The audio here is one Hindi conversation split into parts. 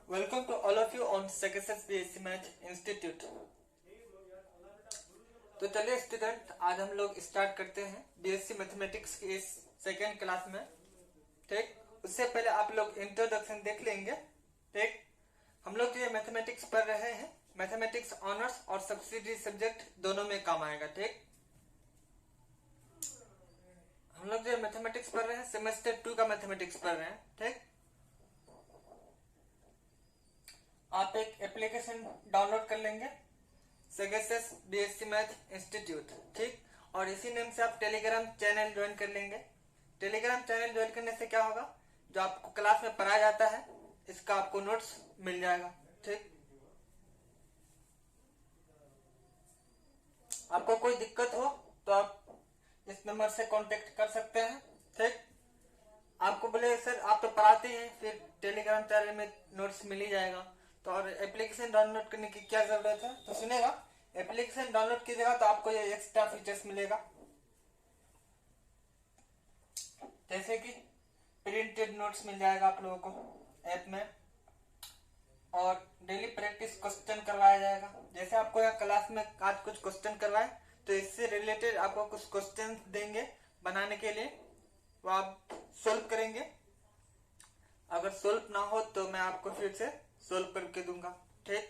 Welcome to all of you on Second BSc Math Institute। तो चलिए स्टूडेंट, आज हम लोग स्टार्ट करते हैं बीएससी मैथमेटिक्स की इस सेकेंड क्लास में। ठीक, उससे पहले आप लोग इंट्रोडक्शन देख लेंगे। ठीक, हम लोग ये मैथमेटिक्स पढ़ रहे हैं, मैथमेटिक्स ऑनर्स और सब्सिडरी सब्जेक्ट दोनों में काम आएगा। ठीक, हम लोग जो मैथमेटिक्स पढ़ रहे हैं सेमेस्टर 2 का मैथमेटिक्स पढ़ रहे हैं। ठीक, आप एक एप्लीकेशन डाउनलोड कर लेंगे, सेगेसेस बीएससी मैथ इंस्टीट्यूट। ठीक, और इसी नेम से आप टेलीग्राम चैनल ज्वाइन कर लेंगे। टेलीग्राम चैनल ज्वाइन करने से क्या होगा, जो आपको क्लास में पढ़ाया जाता है इसका आपको नोट्स मिल जाएगा। ठीक, आपको कोई दिक्कत हो तो आप इस नंबर से कांटेक्ट कर सकते हैं। ठीक, आपको बोले सर आप तो पढ़ाते हैं, फिर टेलीग्राम चैनल में नोट्स मिल ही जाएगा, तो और एप्लीकेशन डाउनलोड करने की क्या जरूरत है। तो सुनेगा, एप्लीकेशन डाउनलोड कीजिएगा तो आपको ये एक्स्ट्रा फीचर्स मिलेगा, जैसे कि प्रिंटेड नोट्स मिल जाएगा आप लोगों को ऐप में, और डेली प्रैक्टिस क्वेश्चन करवाया जाएगा। जैसे आपको यहाँ क्लास में आज कुछ क्वेश्चन करवाए तो इससे रिलेटेड आपको कुछ क्वेश्चन देंगे बनाने के लिए, वो आप सोल्व करेंगे। अगर सोल्व ना हो तो मैं आपको फिर से सोल्व करके दूंगा। ठीक,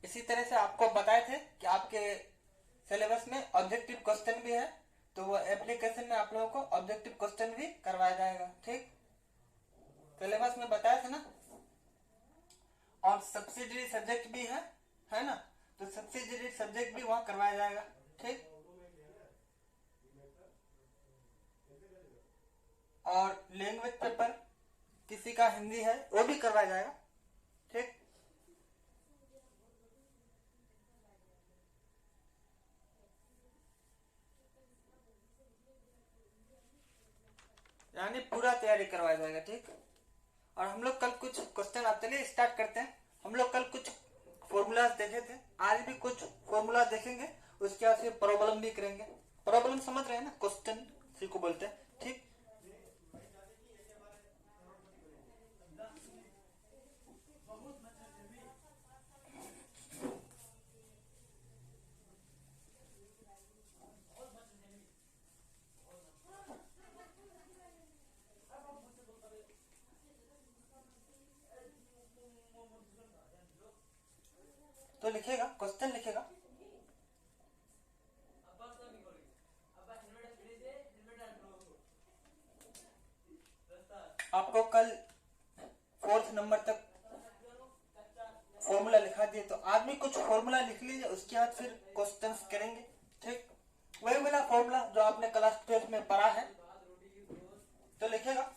इसी तरह से आपको बताए थे कि आपके सिलेबस में ऑब्जेक्टिव क्वेश्चन भी है, तो वो एप्लीकेशन में आप लोगों को ऑब्जेक्टिव क्वेश्चन भी करवाया जाएगा। ठीक, सिलेबस में बताया था ना। और सब्सिडरी सब्जेक्ट भी है ना, तो सब्सिडरी सब्जेक्ट भी वहां करवाया जाएगा। ठीक, और लैंग्वेज पेपर किसी का हिंदी है वो भी करवाया जाएगा। ठीक, यानी पूरा तैयारी करवाया जाएगा। ठीक, और हम लोग कल कुछ क्वेश्चन, आप चलिए स्टार्ट करते हैं। हम लोग कल कुछ फॉर्मूलाज देखे थे, आज भी कुछ फॉर्मूला देखेंगे, उसके बाद फिर प्रॉब्लम भी करेंगे। प्रॉब्लम समझ रहे हैं ना, क्वेश्चन सी को बोलते हैं। ठीक, तो लिखेगा, क्वेश्चन लिखेगा। आपको कल 4th नंबर तक फॉर्मूला लिखा दिए, तो आज भी कुछ फॉर्मूला लिख लीजिए, उसके बाद फिर क्वेश्चंस करेंगे। ठीक, वही मेरा फॉर्मूला जो आपने क्लास 12 में पढ़ा है, तो लिखेगा।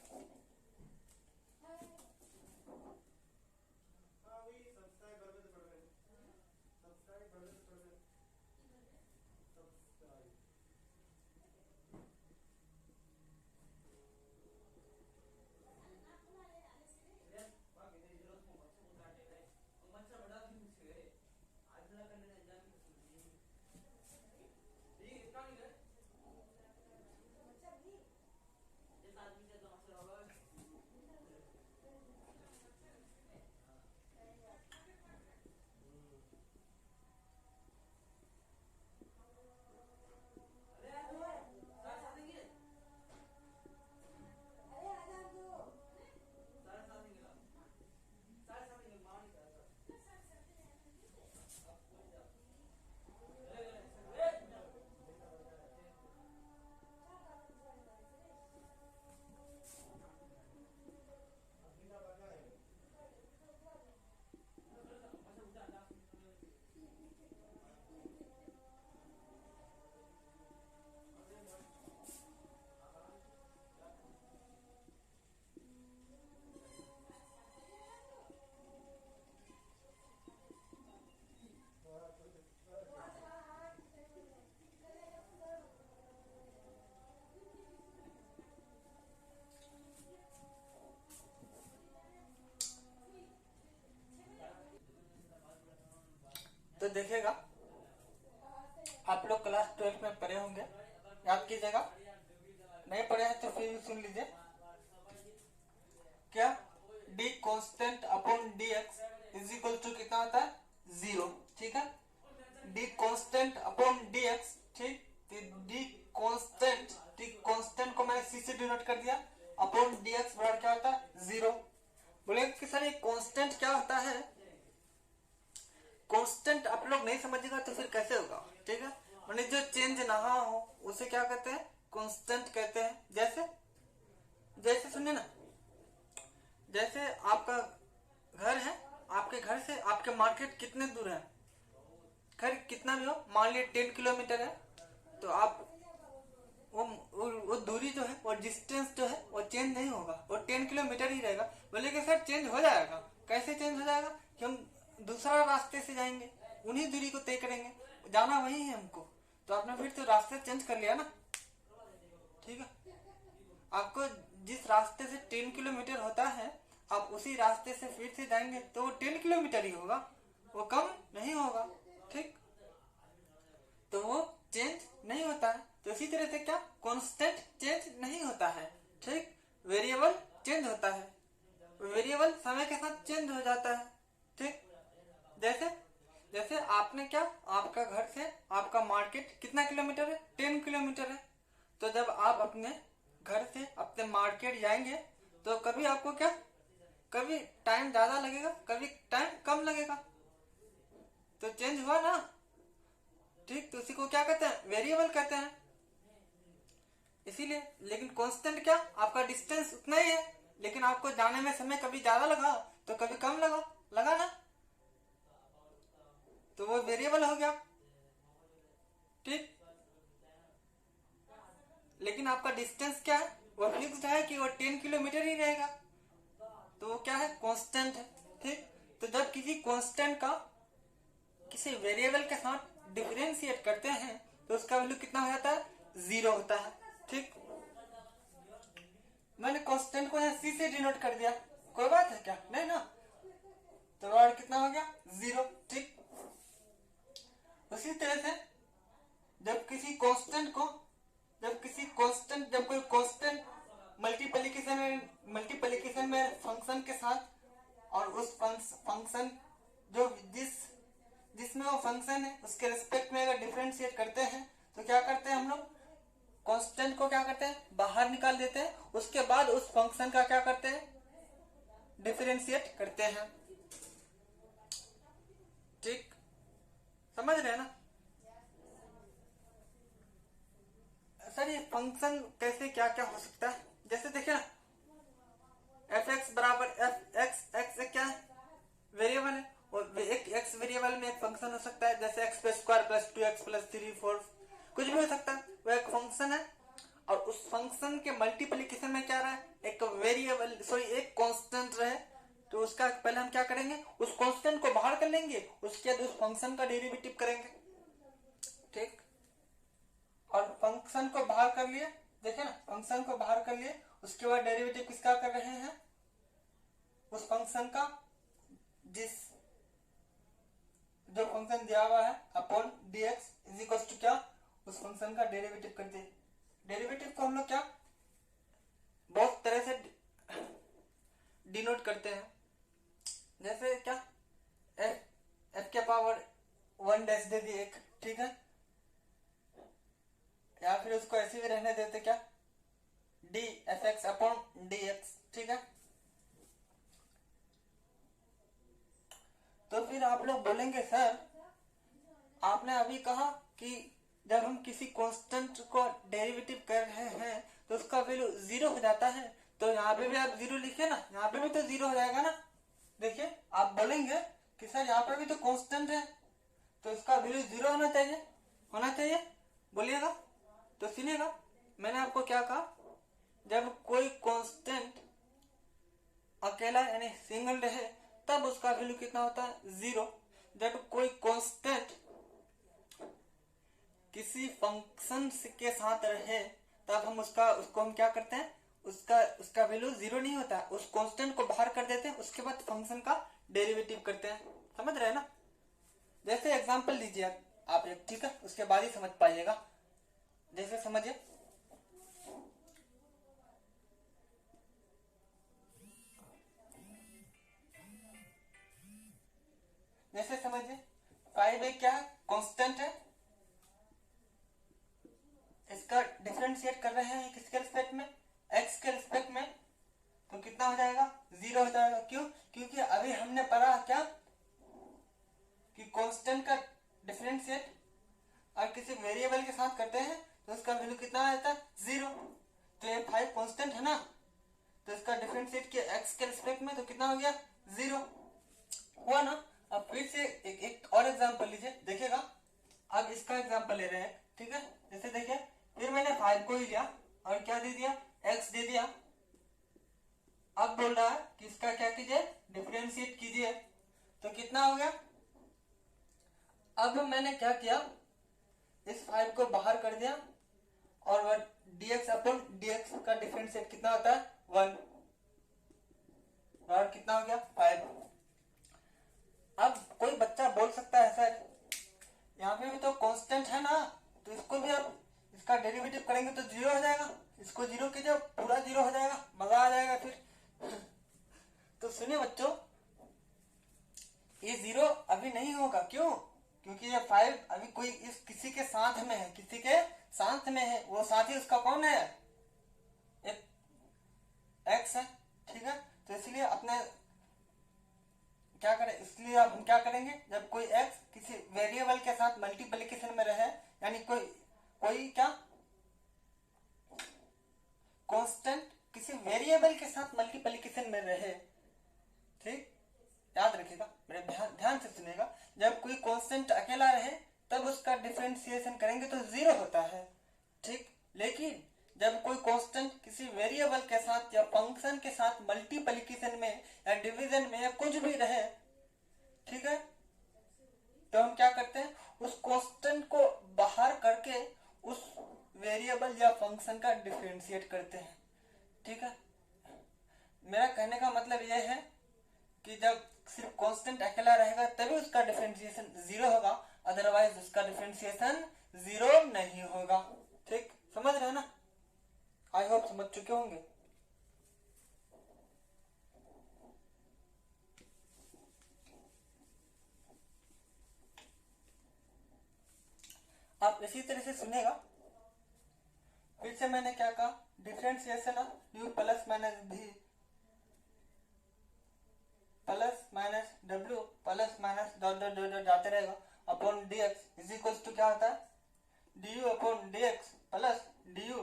तो देखिएगा, आप लोग क्लास 12 में पढ़े होंगे, याद कीजिएगा। नहीं पढ़े हैं तो फिर सुन लीजिए। क्या D constant upon D x is equal to कितना होता है, 0। ठीक है, D constant upon D X, ठीक, डी कांस्टेंट को मैंने सी से डिनोट कर दिया, अपॉन डी एक्स बराबर क्या होता है, 0। बोले कि सर ये कांस्टेंट क्या होता है, कांस्टेंट आप लोग नहीं समझेगा तो फिर कैसे होगा, ठीक है, मैंने जो चेंज ना हो उसे क्या कहते हैं, कांस्टेंट कहते हैं। जैसे जैसे सुनिए ना, जैसे आपका घर है, आपके घर से आपके मार्केट कितने दूर है, घर कितना भी हो, मान लिया 10 किलोमीटर है, तो आप वो दूरी जो है, वो डिस्टेंस जो है वो चेंज नहीं होगा, वो 10 किलोमीटर ही रहेगा। बोले कि सर चेंज हो जाएगा, कैसे चेंज हो जाएगा, कि हम दूसरा रास्ते से जाएंगे, उन्हीं दूरी को तय करेंगे, जाना वही है हमको, तो आपने फिर तो रास्ते चेंज कर लिया ना। ठीक है, आपको जिस रास्ते से 10 किलोमीटर होता है, आप उसी रास्ते से फिर से जाएंगे तो वो 10 किलोमीटर ही होगा, वो कम नहीं होगा। ठीक, तो वो चेंज नहीं होता है। तो इसी तरह से क्या, कांस्टेंट चेंज नहीं होता है, ठीक, वेरिएबल चेंज होता है, वेरिएबल समय के साथ चेंज हो जाता है। ठीक, जैसे जैसे आपने क्या, आपका घर से आपका मार्केट कितना किलोमीटर है, 10 किलोमीटर है, तो जब आप अपने घर से अपने मार्केट जाएंगे तो कभी आपको क्या, कभी टाइम ज्यादा लगेगा, कभी टाइम कम लगेगा, तो चेंज हुआ ना। ठीक, तो उसी को क्या कहते हैं, वेरिएबल कहते हैं। इसीलिए, लेकिन कांस्टेंट क्या, आपका डिस्टेंस उतना ही है, लेकिन आपको जाने में समय कभी ज्यादा लगा तो कभी कम लगा ना, तो वो वेरिएबल हो गया। ठीक, लेकिन आपका डिस्टेंस क्या है, वो फिक्स्ड है कि वो 10 किलोमीटर ही रहेगा, तो वो क्या है, कांस्टेंट है। ठीक, तो जब किसी कांस्टेंट का किसी वेरिएबल के साथ डिफरेंशिएट करते हैं तो उसका वैल्यू कितना हो जाता है, 0 होता है। ठीक, मैंने कांस्टेंट को यहाँ सी से डिनोट कर दिया, कोई बात है क्या, नहीं ना, तो और कितना हो गया, 0। ठीक, उसी तरह से जब किसी कांस्टेंट को, जब कोई कांस्टेंट मल्टीप्लिकेशन में फंक्शन के साथ, और उस फंक्शन जो जिसमें वो फंक्शन है उसके रिस्पेक्ट में अगर डिफरेंशिएट करते हैं तो क्या करते हैं हम लोग, कांस्टेंट को क्या करते हैं, बाहर निकाल देते हैं, उसके बाद उस फंक्शन का क्या करते हैं, डिफरेंशिएट करते हैं। ठीक, समझ रहे हैं ना सर, ये फंक्शन कैसे क्या क्या हो सकता है, जैसे देखिए ना, एफ एक्स बराबर एफ एक्स, एक्स क्या है, वेरिएबल है, और एक एक्स वेरिएबल में एक फंक्शन हो सकता है, जैसे x plus square plus 2x plus 3 4 कुछ भी हो सकता है, वो एक फंक्शन है, और उस फंक्शन के मल्टीप्लिकेशन में क्या रहा है, एक वेरिएबल एक कांस्टेंट रहे, तो उसका पहले हम क्या करेंगे, उस कांस्टेंट को बाहर कर लेंगे, उसके बाद उस फंक्शन का डेरिवेटिव करेंगे। ठीक, और फंक्शन को बाहर कर लिए, देखिए ना, फंक्शन को बाहर कर लिए, उसके बाद डेरिवेटिव किसका कर रहे हैं, उस फंक्शन का जो फंक्शन दिया हुआ है upon dx is equal to क्या, उस फंक्शन का डेरिवेटिव करते हैं। डेरिवेटिव को हम लोग क्या, बहुत तरह से डिनोट करते हैं, जैसे क्या, एफ के पावर 1 डैश दे दी एक, ठीक है, या फिर उसको ऐसे भी रहने देते क्या, D F x upon D X. ठीक है, तो फिर आप लोग बोलेंगे सर आपने अभी कहा कि जब हम किसी कांस्टेंट को डेरिवेटिव कर रहे हैं तो उसका वैल्यू 0 हो जाता है, तो यहाँ पे भी आप 0 लिखे ना, यहाँ पे भी तो 0 हो जाएगा ना। देखिए, आप बोलेंगे कि सर यहाँ पे भी तो कांस्टेंट है, तो इसका वैल्यू 0 होना चाहिए, बोलिएगा। तो सुनिएगा, मैंने आपको क्या कहा, जब कोई कांस्टेंट अकेला यानी सिंगल रहे तब उसका वैल्यू कितना होता है, 0। जब कोई कांस्टेंट किसी फंक्शन के साथ रहे तब हम उसको हम क्या करते हैं, उसका वैल्यू 0 नहीं होता, उस कांस्टेंट को बाहर कर देते हैं, उसके बाद फंक्शन का डेरिवेटिव करते हैं। समझ रहे हैं ना, जैसे एग्जांपल लीजिए आप एक, ठीक है, उसके बाद ही समझ पाइएगा। जैसे समझिए, जैसे समझिए 5a क्या है, कांस्टेंट है, इसका डिफरेंशिएट कर रहे हैं किसके रिस्पेक्ट में, x के रिस्पेक्ट में, तो कितना हो जाएगा, 0 हो जाएगा। क्यों, क्योंकि अभी हमने पढ़ा क्या कि कांस्टेंट का डिफरेंशिएट और किसी वेरिएबल के साथ करते हैं तो उसका वैल्यू कितना आ जाता है, 0। तो ये 5 कांस्टेंट है ना, तो इसका डिफरेंशिएट किया x के रिस्पेक्ट में तो कितना हो गया, 0 हुआ ना। अब फिर से एक और एग्जांपल लीजिए, देखिएगा। अब इसका एग्जांपल ले रहे हैं, ठीक है। जैसे देखिए, फिर मैंने 5 को ही लिया और क्या दे दिया, x दे दिया। अब बोल रहा है कि इसका क्या कीजिए, डिफरेंशिएट कीजिए, तो कितना हो गया। अब मैंने क्या किया, इस 5 को बाहर कर दिया और dx अपॉन dx का डिफरेंशिएट कितना होता है, 1, और कितना हो गया, 5। अब कोई बच्चा बोल सकता है सर यहाँ पे भी तो कांस्टेंट है ना, तो इसको भी आप इसका डेरिवेटिव करेंगे तो 0 हो जाएगा, इसको 0 कीजिए पूरा 0 हो जाएगा, मजा आ जाएगा फिर। तो सुनिए बच्चों, ये 0 अभी नहीं होगा, क्यों, क्योंकि ये 5 अभी कोई इस किसी के साथ में है, किसी के साथ में है, वो साथी उसका कौन है, एक x है, ठीक है। तो इसलिए अपने क्या करें, इसलिए हम क्या करेंगे, जब कोई x किसी वेरिएबल के साथ मल्टीप्लिकेशन में रहे, यानी कोई क्या कांस्टेंट किसी वेरिएबल के साथ मल्टीप्लिकेशन में रहे, ठीक, याद रखिएगा, मेरे ध्यान से सुनिएगा। जब कोई कांस्टेंट अकेला रहे तब उसका डिफरेंशिएशन करेंगे तो 0 होता है, ठीक। लेकिन जब कोई कांस्टेंट किसी वेरिएबल के साथ या फंक्शन के साथ मल्टीप्लिकेशन में या डिवीजन में या कुछ भी रहे, ठीक है, तो हम क्या करते हैं, उस कांस्टेंट को बाहर करके उस वेरिएबल या फंक्शन का डिफरेंशिएट करते हैं, ठीक है। मेरा कहने का मतलब यह है कि जब सिर्फ कांस्टेंट अकेला रहेगा तभी उसका डिफरेंशिएशन 0 होगा, अदरवाइज उसका डिफरेंशिएशन 0 नहीं होगा, ठीक, समझ रहे हैं ना, आई होप समझ चुके होंगे। आप इसी तरह से सुनेगा। फिर से मैंने क्या कहा, differentiation of u plus minus भी प्लस माइनस डब्ल्यू plus minus dot dot dot dot जाते रहेगा upon D x is equal to क्या होता है, d u upon D x plus d u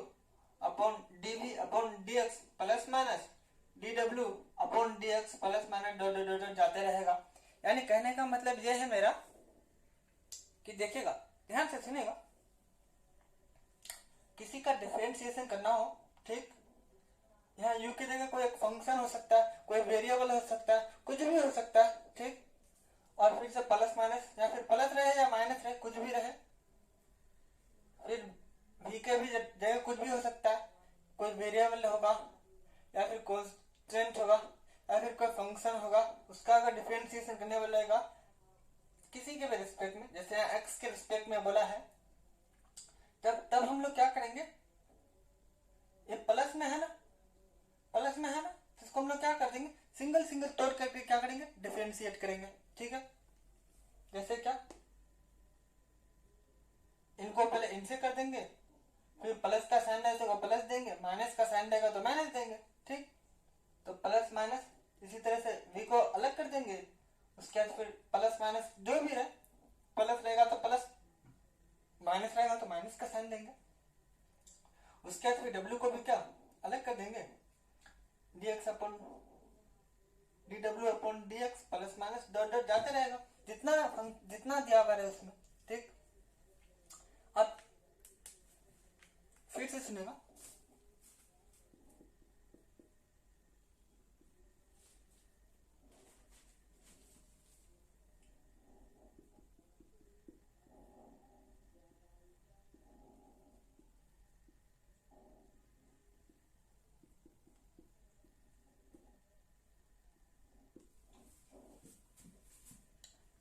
upon d v upon D x plus minus d डब्ल्यू upon D x plus minus dot dot dot जाते रहेगा। यानी कहने का मतलब यह है मेरा कि देखिएगा, ध्यान से सुनिएगा, किसी का डिफरेंशिएशन करना हो, ठीक, यहाँ u की जगह कोई एक फंक्शन हो सकता है, कोई वेरिएबल हो सकता है, कुछ भी हो सकता है, ठीक, और फिर से प्लस माइनस या फिर प्लस रहे या माइनस रहे, कुछ भी रहे, फिर v के भी जगह कुछ भी हो सकता है, कोई वेरिएबल होगा या फिर कांस्टेंट होगा या फिर कोई फंक्शन होगा, उसका अगर डिफरेंशिएशन करने वाला रहेगा किसी के भी रिस्पेक्ट में, जैसे यहाँ x के रिस्पेक्ट में बोला है, तब हम लोग क्या करेंगे, ये प्लस में है ना, प्लस में है ना, तो इसको हम लोग क्या कर देंगे, सिंगल सिंगल तोड़ करके क्या करेंगे, डिफरेंशिएट करेंगे, ठीक है। जैसे क्या, इनको पहले इनसे कर देंगे, फिर प्लस का साइन रहेगा तो प्लस देंगे, माइनस का साइन रहेगा तो माइनस देंगे, ठीक। तो प्लस माइनस, इसी तरह से v को अलग कर देंगे, उसके बाद फिर प्लस माइनस जो भी रहे, प्लस रहेगा तो प्लस, माइनस रहेगा तो माइनस का साइन देंगे, उसके बाद फिर w को भी क्या अलग कर देंगे, dx upon dw upon dx plus minus dot dot जाते रहेगा, जितना दिया हुआ है उसमें, ठीक। अब फिर से सुनेगा,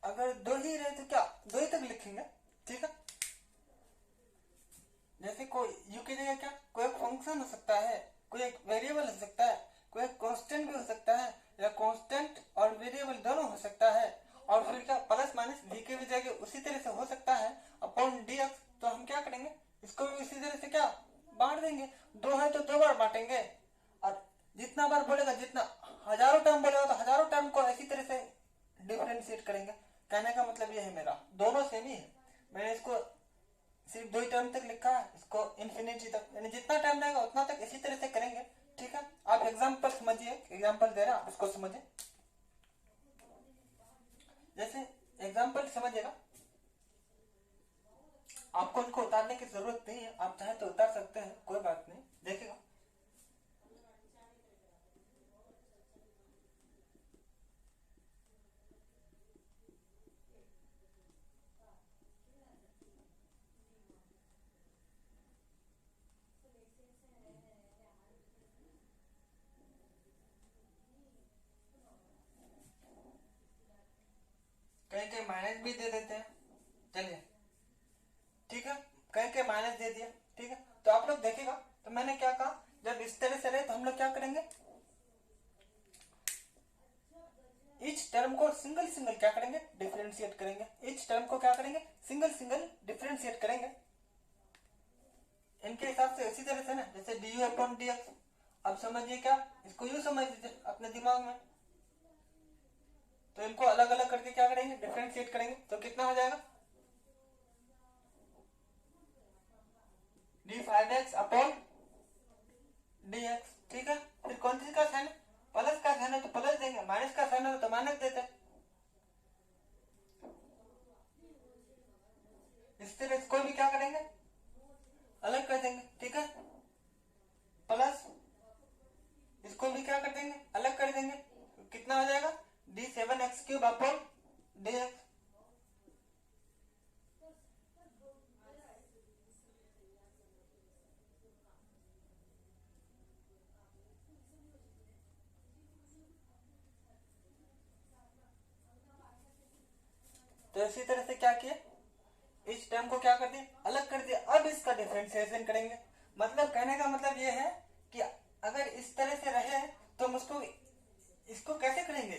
अगर दो ही रहे तो क्या दो ही तक लिखेंगे, ठीक है। जैसे कोई u की जगह क्या कोई एक फंक्शन हो सकता है, कोई एक वेरिएबल हो सकता है, कोई एक कांस्टेंट भी हो सकता है, या कांस्टेंट और वेरिएबल दोनों हो सकता है, और फिर क्या प्लस की भी जगह उसी तरह से हो सकता है अपॉन डी एक्स, तो हम क्या करेंगे, इसको भी उसी तरह से क्या बांट देंगे, 2 है तो 2 बार बांटेंगे, और जितना बार बोलेगा, जितना हजारों टर्म बोलेगा तो हजारों टर्म को इसी तरह से डिफ्रेंशिएट करेंगे। कहने का मतलब ये है मेरा, दोनों सेम ही है, मैंने इसको सिर्फ 2 ही टर्म तक लिखा है, इसको इन्फिनिटी तक, यानी जितना टाइम जाएगा उतना तक इसी तरह से करेंगे। ठीक है, आप एग्जाम्पल समझिए, एग्जाम्पल दे रहा आप इसको समझिए, जैसे एग्जाम्पल समझिएगा, आपको उनको उतारने की जरूरत नहीं है, आप चाहे तो उतार सकते हैं, कोई बात नहीं, देखेगा। कहीं कहीं माइनस भी दे देते हैं, चलिए ठीक है, कहीं कहीं माइनस दे दिया, ठीक है, तो आप लोग देखेगा, तो मैंने क्या कहा, जब इस तरह से रहे तो हम लोग क्या करेंगे, इच टर्म को सिंगल सिंगल क्या करेंगे, डिफरेंशिएट करेंगे, इच टर्म को क्या करेंगे, सिंगल सिंगल डिफरेंशिएट करेंगे इनके हिसाब से, इसी तरह से ना, जैसे D u upon D x, अब समझिए क्या, इसको यू समझ लीजिए अपने दिमाग में, तो इनको अलग अलग करके क्या करेंगे, डिफरेंशिएट करेंगे, तो कितना हो जाएगा, D 5x upon D X. ठीक है, फिर कौन सी का साइन, प्लस का साइन है तो प्लस देंगे, माइनस का साइन है तो माइनस देते हैं, इस तरह इसको भी क्या करेंगे, अलग कर देंगे। ठीक है, प्लस इसको भी क्या कर देंगे, अलग कर देंगे, कितना हो जाएगा, D 7x³ upon D x. तो इसी तरह से क्या किया, इस टर्म को क्या कर दिया, अलग कर दिया, अब इसका डिफरेंशिएशन करेंगे। मतलब कहने का मतलब ये है कि अगर इस तरह से रहे तो हम उसको, इसको कैसे करेंगे,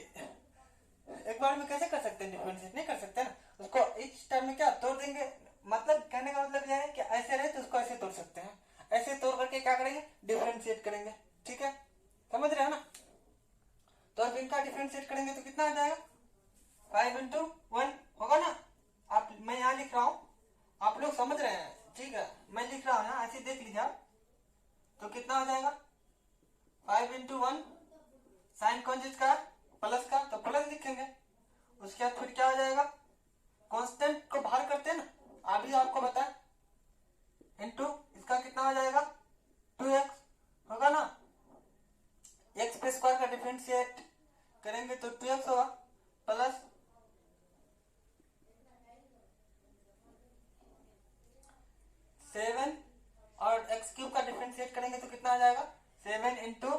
एक बार में कैसे कर सकते हैं, डिफरेंशिएट नहीं कर सकते ना, उसको इस टर्म में क्या तोड़ देंगे। मतलब कहने का मतलब यह है कि ऐसे रहे तो उसको ऐसे तोड़ सकते हैं, ऐसे तोड़ करके क्या करेंगे, डिफरेंशिएट करेंगे। ठीक है, समझ रहे हो ना, तो अब इनका डिफरेंशिएट करेंगे तो कितना आ जाएगा, 5 into 1 होगा ना। आप, मैं यहाँ लिख रहा हूँ, आप लोग समझ रहे हैं, ठीक है, मैं लिख रहा हूँ यहाँ, ऐसे देख लीजिए आप, तो कितना हो जाएगा, 5 into 1 साइन कौन चीज का, प्लस का, तो प्लस लिखेंगे, उसके बाद फिर क्या हो जाएगा, कांस्टेंट को बाहर करते हैं ना, अभी आपको बताया, इनटू इसका कितना हो जाएगा, 2x होगा ना, x पे स्क्वायर का डिफरेंशिएट करेंगे तो 2x होगा, प्लस 7 और x³ का डिफरेंशिएट करेंगे तो कितना आ जाएगा, 7 into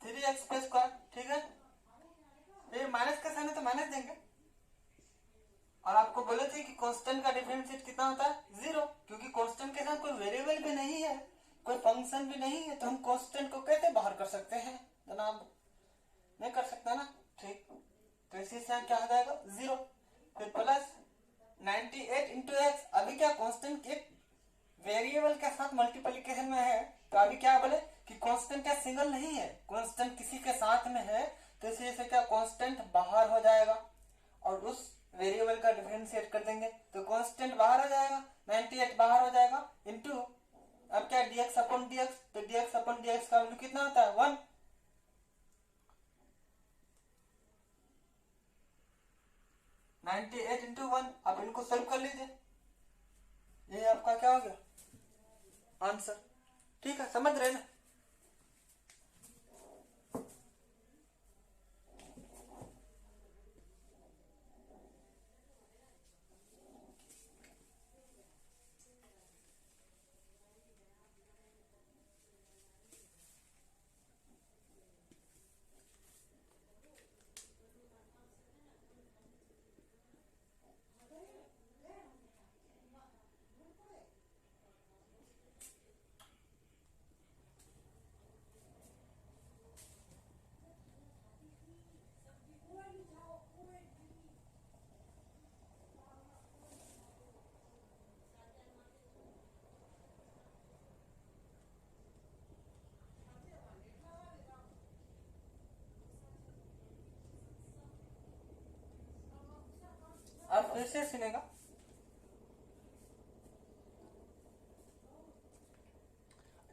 3x पे स्क्वायर। ठीक है, फिर माइनस का साइन है तो माइनस देंगे, और आपको बोले थे कि कांस्टेंट का डिफरेंशिएट कितना होता है, 0, क्योंकि कांस्टेंट के साथ कोई वेरिएबल भी नहीं है, कोई फंक्शन भी नहीं है, तो हम कांस्टेंट को कैसे बाहर कर सकते हैं जनाब, नहीं कर सकता ना। ठीक, तो इसी से क्या हो जाएगा, 0, फिर प्लस 98 इंटू एक्स, अभी क्या कांस्टेंट के वेरिएबल के साथ मल्टीप्लिकेशन में है, तो अभी क्या बोले कि कांस्टेंट क्या सिंगल नहीं है, कांस्टेंट किसी के साथ में है, तो इसी से क्या कांस्टेंट बाहर हो जाएगा, और उस वेरिएबल का डिफरेंशिएट कर देंगे तो कांस्टेंट बाहर हो जाएगा, 98 बाहर हो जाएगा, इंटू अब क्या dx अपॉन dx, तो dx अपॉन dx का वैल्यू कितना होता है, 1, 98 इंटू 1, आप इनको सॉल्व कर लीजिए, ये आपका क्या हो गया आंसर। ठीक है, समझ रहे ना। फिर से सुनेगा।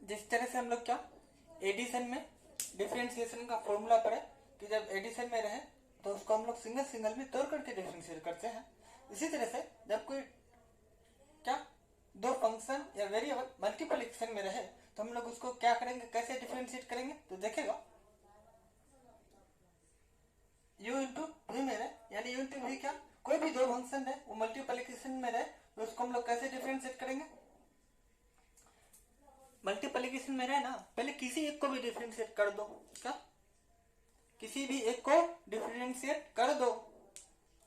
जिस तरह से हम लोग क्या एडिशन में डिफरेंशिएशन का फॉर्मूला पढ़े कि जब एडिशन में रहे तो उसको हम लोग सिंगल सिंगल में तोड़ करके डिफरेंशिएट करते हैं, इसी तरह से जब कोई क्या दो फंक्शन या वेरिएबल मल्टीप्लिकेशन में रहे तो हम लोग उसको क्या करेंगे, कैसे डिफरेंशिएट करेंगे, तो देखेगा u इंटू वी में रहे, यानी u इंटू वी क्या, कोई भी दो फंक्शन है वो मल्टीप्लिकेशन में रहे तो उसको हम लोग कैसे डिफरेंशिएट करेंगे, मल्टीप्लिकेशन में रहे ना, पहले किसी एक को भी डिफरेंशिएट कर दो, क्या किसी भी एक को डिफरेंशिएट कर दो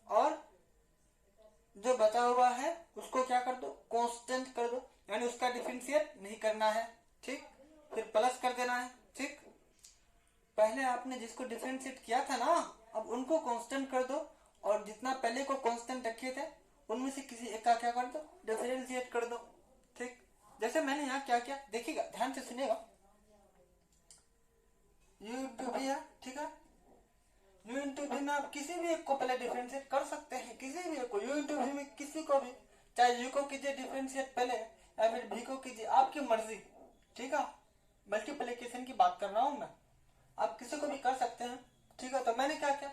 और जो बचा हुआ है उसको क्या कर दो, कांस्टेंट कर दो, यानी उसका डिफरेंशिएट नहीं करना है, ठीक, फिर प्लस कर देना है, ठीक। पहले आपने जिसको डिफरेंशिएट किया था ना, अब उनको कांस्टेंट कर दो और जितना पहले को कांस्टेंट रखे थे उनमें से किसी एक का क्या कर दो, डिफरेंशिएट कर दो, ठीक। जैसे मैंने यहाँ क्या किया देखिएगा, ध्यान से सुनिएगा, u इंटू वी है, ठीक है, u इंटू वी में आप किसी भी एक को पहले डिफरेंशिएट कर सकते हैं, किसी भी एक को, u इंटू वी में किसी को भी, चाहे u को कीजिए डिफरेंशिएट पहले या फिर v को कीजिए, आपकी मर्जी, ठीक है, मल्टीप्लिकेशन की बात कर रहा हूं मैं, आप किसी को भी कर सकते हैं, ठीक है। तो मैंने क्या किया,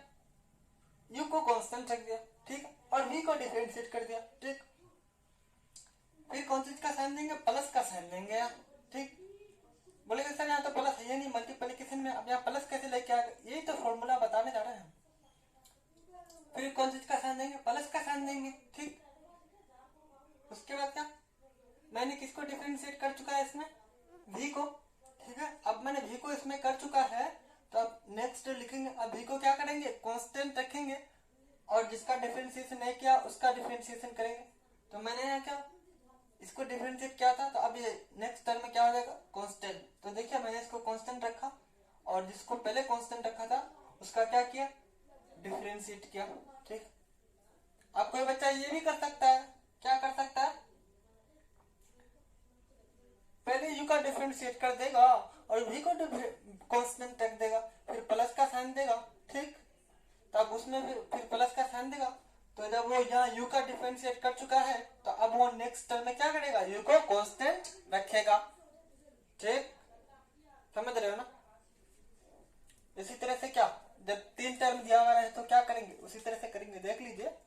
u को कांस्टेंट रख दिया, ठीक, और v को डिफरेंशिएट कर दिया, ठीक, फिर कौन चीज का साइन देंगे, प्लस का साइन देंगे, ठीक। बोलेंगे सर यहाँ तो प्लस है नहीं मल्टीप्लिकेशन में, अब यहाँ प्लस कैसे लेके आ गए, यही तो फॉर्मूला बताने जा रहे हैं। फिर कौन चीज का साइन देंगे, प्लस का साइन देंगे, ठीक। उसके बाद क्या, मैंने किसको डिफरेंशिएट कर चुका है इसमें, v को, ठीक है। अब मैंने v को इसमें कर चुका है तो अब नेक्स्ट लिखेंगे, अब v को क्या करेंगे, कांस्टेंट रखेंगे और जिसका डिफरेंशिएशन नहीं किया उसका डिफरेंशिएशन करेंगे। तो मैंने यहाँ क्या इसको डिफरेंशिएट किया था, तो अब ये नेक्स्ट टर्म में क्या हो जाएगा, कांस्टेंट। तो देखिए मैंने इसको कांस्टेंट रखा और जिसको पहले कांस्टेंट रखा था उसका क्या किया, डिफरेंशिएट किया, ठीक। अब कोई बच्चा ये भी कर सकता है, क्या कर सकता है, पहले u का डिफरेंशिएट कर देगा और v को कांस्टेंट रख देगा, फिर प्लस का साइन देगा, ठीक। तब उसमें फिर प्लस का साइन देगा, तो जब वो यहाँ u का डिफरेंशिएट कर चुका है तो अब वो नेक्स्ट टर्म में क्या करेगा, u को कांस्टेंट रखेगा, ठीक, समझ रहे हो ना। इसी तरह से क्या, जब तीन टर्म दिया हुआ है तो क्या करेंगे, उसी तरह से करेंगे, देख लीजिए।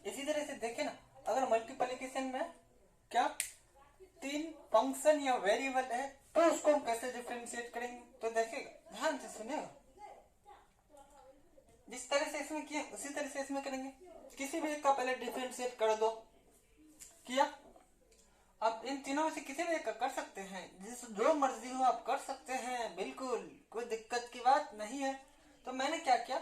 इसी तरह से देखे ना, अगर मल्टीप्लिकेशन में क्या तीन फंक्शन या वेरिएबल है तो उसको हम कैसे डिफरेंशिएट करेंगे, तो देखिएगा, ध्यान से सुनिएगा, जिस तरह से इसमें किया उसी तरह से इसमें करेंगे, किसी भी एक का पहले डिफरेंशिएट कर दो, किया, अब इन तीनों में से किसी भी एक का कर सकते हैं, जिस जो मर्जी हो आप कर सकते हैं, बिल्कुल कोई दिक्कत की बात नहीं है। तो मैंने क्या किया,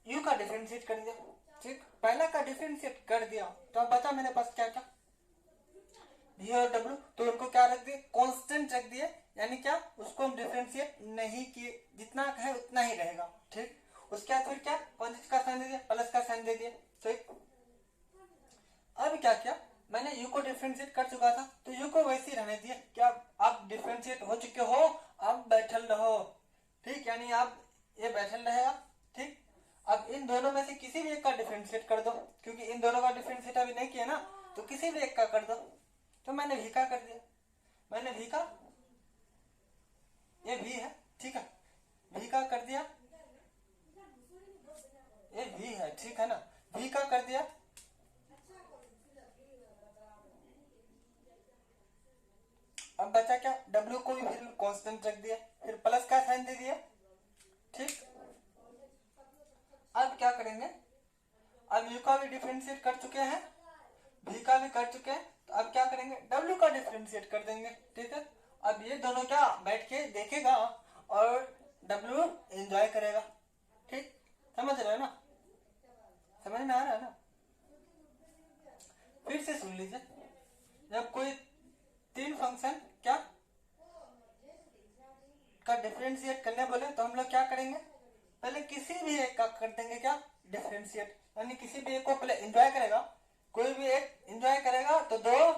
u का डिफरेंशिएट कर दिया, ठीक, पहला का डिफरेंशिएट कर दिया तो अब बचा मेरे पास क्या क्या, v और w, तो उनको क्या रख दिए, कांस्टेंट रख दिए, यानी क्या उसको हम डिफरेंशिएट नहीं किए, जितना है उतना ही रहेगा, ठीक। उसके बाद फिर क्या, कौन सी का साइन दे दिया, प्लस का साइन दे दिया, ठीक। अब क्या किया, मैंने u को डिफरेंशिएट कर चुका था तो u को वैसे ही रहने दिया, क्या आप डिफरेंशिएट हो चुके हो, अब बैठल रहो, ठीक, यानी आप ये बैठल रहेगा, ठीक। अब इन दोनों में से किसी भी एक का डिफरेंशिएट कर दो, क्योंकि इन दोनों का डिफरेंशिएट अभी नहीं किया ना, तो किसी भी एक का कर दो। तो मैंने v का कर दिया, मैंने v का, ये v है, ठीक है, v का कर दिया, ये v है, ठीक है ना, v का कर दिया, अब बचा क्या, w को भी फिर कांस्टेंट रख दिया, फिर प्लस का साइन दे दिया, ठीक। डिफरेंशिएट कर चुके हैं, v का भी कर चुके हैं, तो अब क्या करेंगे, w का डिफरेंशिएट कर देंगे। ठीक है, अब ये दोनों क्या बैठ के देखेगा और w एंजॉय करेगा। ठीक, समझ रहे हो ना, समझ में आ रहा है ना। फिर से सुन लीजिए, जब कोई तीन फंक्शन क्या का डिफरेंशिएट करने बोले तो हम लोग क्या करेंगे, पहले किसी भी एक का कर देंगे क्या डिफरेंशिएट, यानी किसी भी एक को पहले एंजॉय करेगा, कोई भी एक एंजॉय करेगा तो दो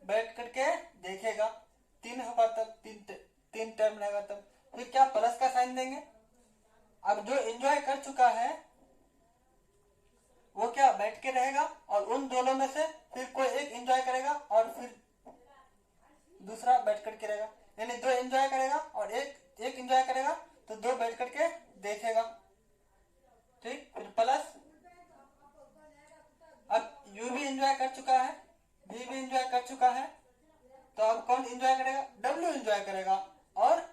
बैठ करके देखेगा, तीन होगा तब तीन टर्म रहेगा तब, फिर क्या प्लस का साइन देंगे। अब जो एंजॉय कर चुका है वो क्या बैठ के रहेगा और उन दोनों में से फिर कोई एक एंजॉय करेगा और फिर दूसरा बैठ करके रहेगा, यानी दो एंजॉय करेगा और एक एंजॉय करेगा तो दो बैठ करके देखेगा। ठीक, फिर प्लस, अब यू भी एंजॉय कर चुका है, बी भी एंजॉय कर चुका है, तो अब कौन एंजॉय करेगा, डब्ल्यू एंजॉय करेगा और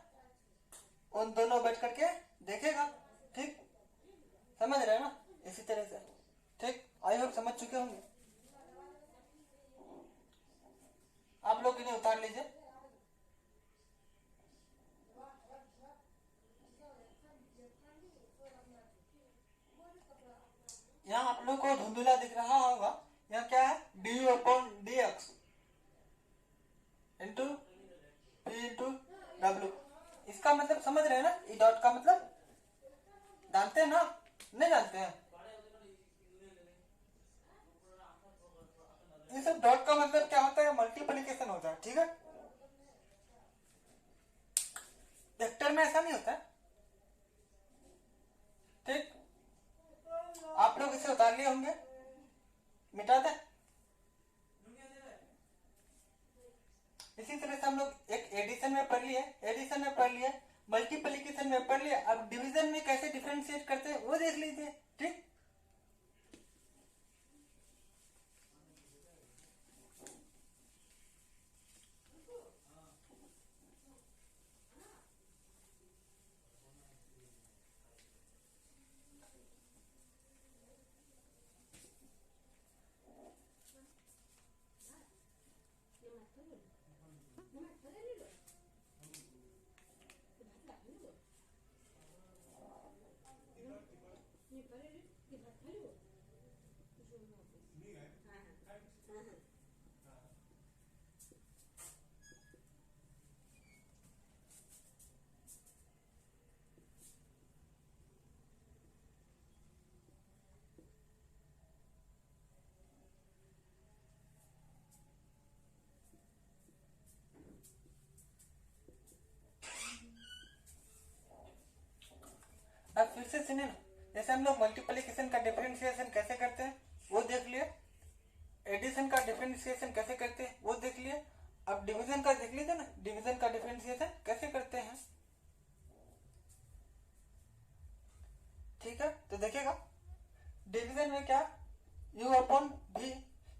उन दोनों बैठ करके देखेगा। ठीक, समझ रहे हैं ना, इसी तरह से। ठीक, आई होप समझ चुके होंगे आप लोग, इन्हें उतार लीजिए। यहाँ आप लोग को धुंधुला दिख रहा होगा, यहाँ क्या है, D upon D x into P into W. इसका मतलब समझ रहे हैं ना, ई डॉट का मतलब जानते हैं ना, नहीं जानते हैं, ये सब डॉट का मतलब क्या होता है, मल्टीप्लिकेशन होता है। ठीक है, वेक्टर में ऐसा नहीं होता है। ठीक, आप लोग इसे उतार लिए होंगे, मिटा दें। इसी तरह से हम लोग एक एडिशन में पढ़ लिए, मल्टीप्लिकेशन में पढ़ लिए, अब डिवीजन में कैसे डिफरेंशिएट करते हैं वो देख लीजिए। ठीक, अब फिर से सुनिए ना, जैसे हम लोग मल्टीप्लिकेशन का डिफरेंशिएशन कैसे करते हैं वो देख लिए, एडिशन का डिफरेंशिएशन कैसे करते हैं वो देख लिए, अब डिवीजन का देख लीजिए ना, डिवीजन का डिफरेंशिएशन कैसे करते हैं। ठीक है, तो देखिएगा डिवीजन में क्या, u अपॉन v,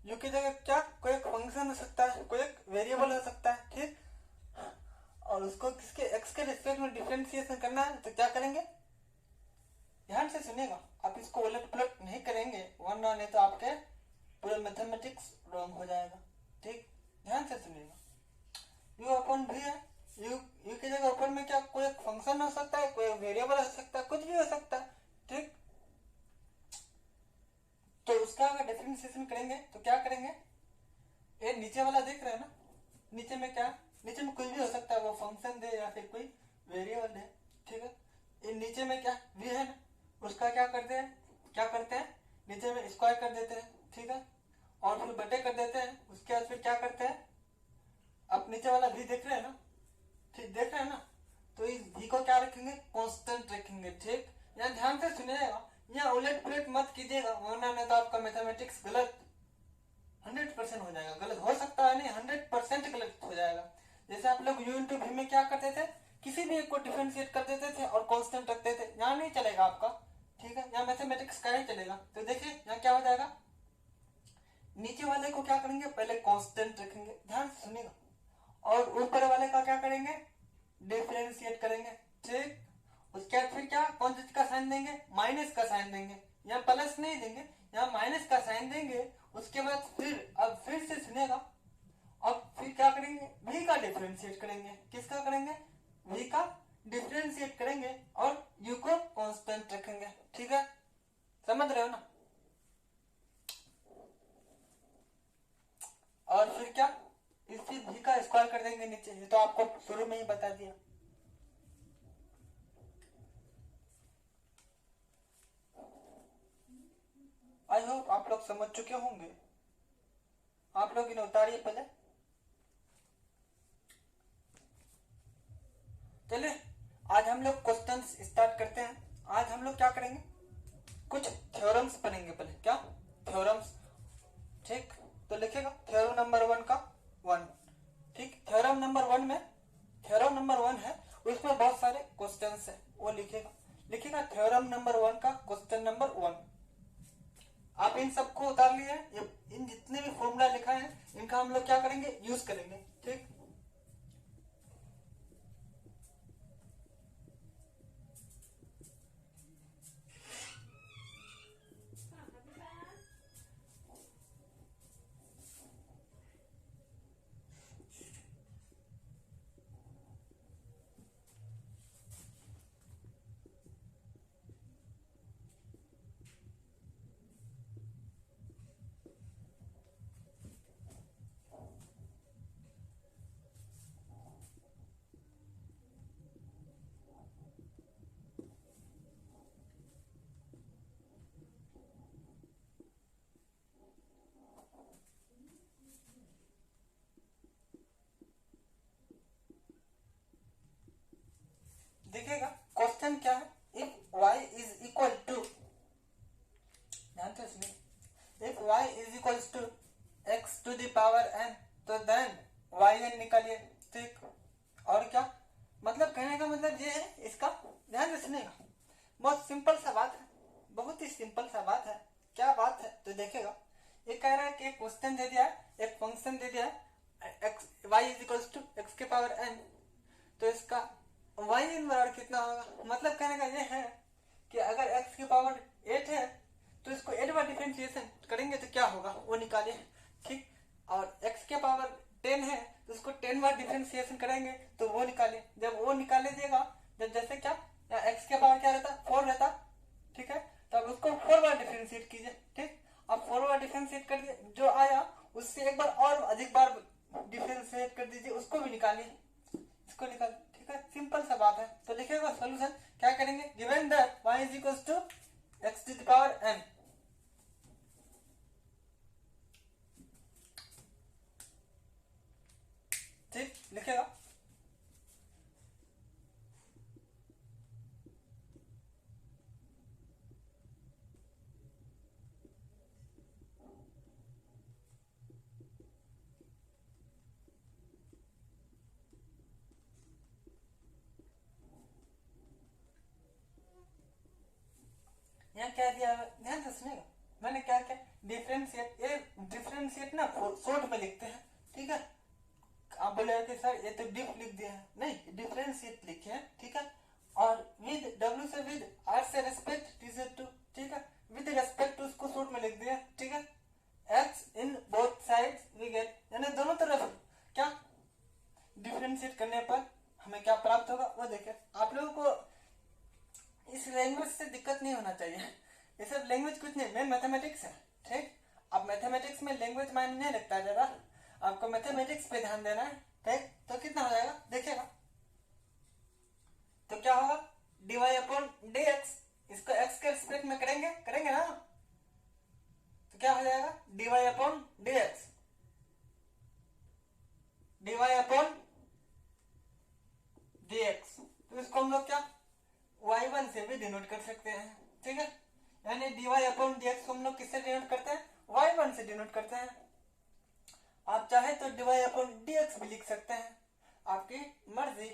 u की जगह क्या कोई एक फंक्शन हो सकता है, कोई एक वेरिएबल हो सकता है। ठीक, और उसको किसके x के रिस्पेक्ट में डिफरेंशिएशन करना है, तो क्या करेंगे, ध्यान से सुनिएगा, आप इसको उलट पुलट नहीं करेंगे वरना नहीं तो आपके पूरा मैथमेटिक्स रॉन्ग हो जाएगा। ठीक, ध्यान से सुनिएगा, u अपॉन v है, u की जगह ऊपर में क्या कोई एक फंक्शन हो सकता है, कोई वेरिएबल हो सकता है, कुछ भी हो सकता है। ठीक, तो उसका अगर डिफरेंशिएशन करेंगे तो क्या करेंगे, ये नीचे वाला देख रहे हैं ना, नीचे में क्या, नीचे में कुछ भी हो सकता है, वो फंक्शन दे या फिर कोई वेरिएबल दे। ठीक है, ये नीचे में क्या v है ना, उसका क्या करते हैं नीचे में स्क्वायर कर देते हैं। ठीक है, और फिर बटे कर देते हैं, उसके बाद फिर क्या करते हैं, आप नीचे वाला v देख रहे हैं ना, ठीक देख रहे हैं ना, तो इस v को क्या रखेंगे, कांस्टेंट रखेंगे। ठीक, यहाँ ध्यान से सुनिएगा, यहाँ उलट पुलट मत कीजिएगा वरना नहीं तो आपका मैथमेटिक्स गलत 100% हो जाएगा, गलत हो सकता है नहीं 100% गलत हो जाएगा। जैसे आप लोग u इंटू v में क्या करते थे, किसी भी एक को डिफरेंशिएट कर देते थे और कांस्टेंट रखते थे, यहाँ नहीं चलेगा आपका। ठीक है, यहाँ मैथमेटिक्स का ही चलेगा। तो देखिए यहाँ क्या हो जाएगा, नीचे वाले को क्या करेंगे, पहले कांस्टेंट रखेंगे, ध्यान से सुनिएगा, और ऊपर वाले का क्या करेंगे, डिफरेंशिएट करेंगे। ठीक, उसके बाद फिर क्या, कौन चीज का साइन देंगे, माइनस का साइन देंगे, यहाँ प्लस नहीं देंगे, यहाँ माइनस का साइन देंगे, उसके बाद फिर अब फिर से सुनेगा, अब फिर क्या करेंगे, v का डिफरेंशिएट करेंगे। किसका करेंगे, v का डिफरेंशिएट करेंगे और u को कांस्टेंट रखेंगे। ठीक है, समझ रहे हो ना। और फिर क्या, इसी v का स्क्वायर कर देंगे नीचे, ये तो आपको शुरू में ही बता दिया। आई होप आप लोग समझ चुके होंगे। आप लोग इन्हें उतारिए पहले। चलिए आज हम लोग क्वेश्चंस स्टार्ट करते हैं। आज हम लोग क्या करेंगे, कुछ थ्योरम्स पढ़ेंगे पहले। क्या थ्योरम्स, ठीक। तो लिखेगा थ्योरम नंबर 1 का 1। ठीक, थ्योरम नंबर 1 में, थ्योरम नंबर 1 है उसमें बहुत सारे क्वेश्चंस है, वो लिखेगा थ्योरम नंबर 1 का क्वेश्चन नंबर 1। आप इन सबको उतार लिए, इन जितने भी फॉर्मूला लिखा है इनका हम लोग क्या करेंगे, यूज करेंगे। ठीक, देखिएगा क्वेश्चन क्या है, if y is equal to, ध्यान से सुनिए, if y is equal to x to the power n, तो देन yn निकालिए। ठीक, और क्या मतलब, कहने का मतलब ये है, इसका ध्यान से सुनिएगा, बहुत सिंपल सा बात है, बहुत ही सिंपल सा बात है। क्या बात है, तो देखेगा, ये कह रहा है कि एक क्वेश्चन दे दिया है, एक फंक्शन दे दिया है x, y is equal to x के पावर n, तो इसका y इन बराबर कितना होगा। मतलब कहने का ये है कि अगर x की पावर 8 है तो इसको 8 बार डिफरेंशिएशन करेंगे तो क्या होगा, वो निकालिए। ठीक, और x के पावर 10 है तो उसको 10 बार डिफरेंशिएशन करेंगे तो वो निकालिए। जब वो निकाल लीजिएगा, जब जैसे क्या x के पावर क्या रहता, 4 रहता, ठीक है, तो अब उसको 4 बार डिफरेंशिएट कीजिए। ठीक, अब 4 बार डिफरेंशिएट कर दिए, जो आया उससे एक बार और अधिक बार डिफरेंशिएट कर दीजिए, उसको भी निकालिए, इसको निकाल। ठीक है, सिंपल सा बात है। तो लिखिएगा सॉल्यूशन, क्या करेंगे, given that y is equal to x to the power n। ठीक, लिखेगा यहाँ क्या दिया है, ध्यान से सुनिएगा, मैंने क्या क्या डिफरेंशिएट, ये डिफरेंशिएट ना शॉर्ट में लिखते हैं। ठीक है, आप बोले कि सर ये तो डिफ लिख दिया है, नहीं, डिफरेंशिएट लिखे हैं। ठीक है, और विद w से विद r से रेस्पेक्ट t से टू, ठीक है, विद रेस्पेक्ट टू उसको शॉर्ट में लिख दिया। ठीक है, x in both sides we get, यानी दोनों तरफ क्या डिफरेंशिएट करने पर हमें क्या प्राप्त होगा, वो देखें। आप लोगों को इस लैंग्वेज से दिक्कत नहीं होना चाहिए, ये सब लैंग्वेज कुछ नहीं, मेन मैथमेटिक्स है। ठीक, अब मैथमेटिक्स में लैंग्वेज मायने नहीं रखता है ज़्यादा, आपको मैथमेटिक्स पे ध्यान देना है। ठीक, तो कितना हो जाएगा देखिएगा, तो क्या होगा, dy अपॉन dx, इसको x के रिस्पेक्ट में करेंगे ना, तो क्या हो जाएगा dy upon dx, dy upon dx, तो इसको हम लोग क्या y1 से भी डिनोट कर सकते हैं। ठीक है, यानी dy अपॉन dx को हम लोग किससे डिनोट करते हैं, y1 से डिनोट करते हैं। आप चाहे तो dy अपॉन dx भी लिख सकते हैं, आपकी मर्जी।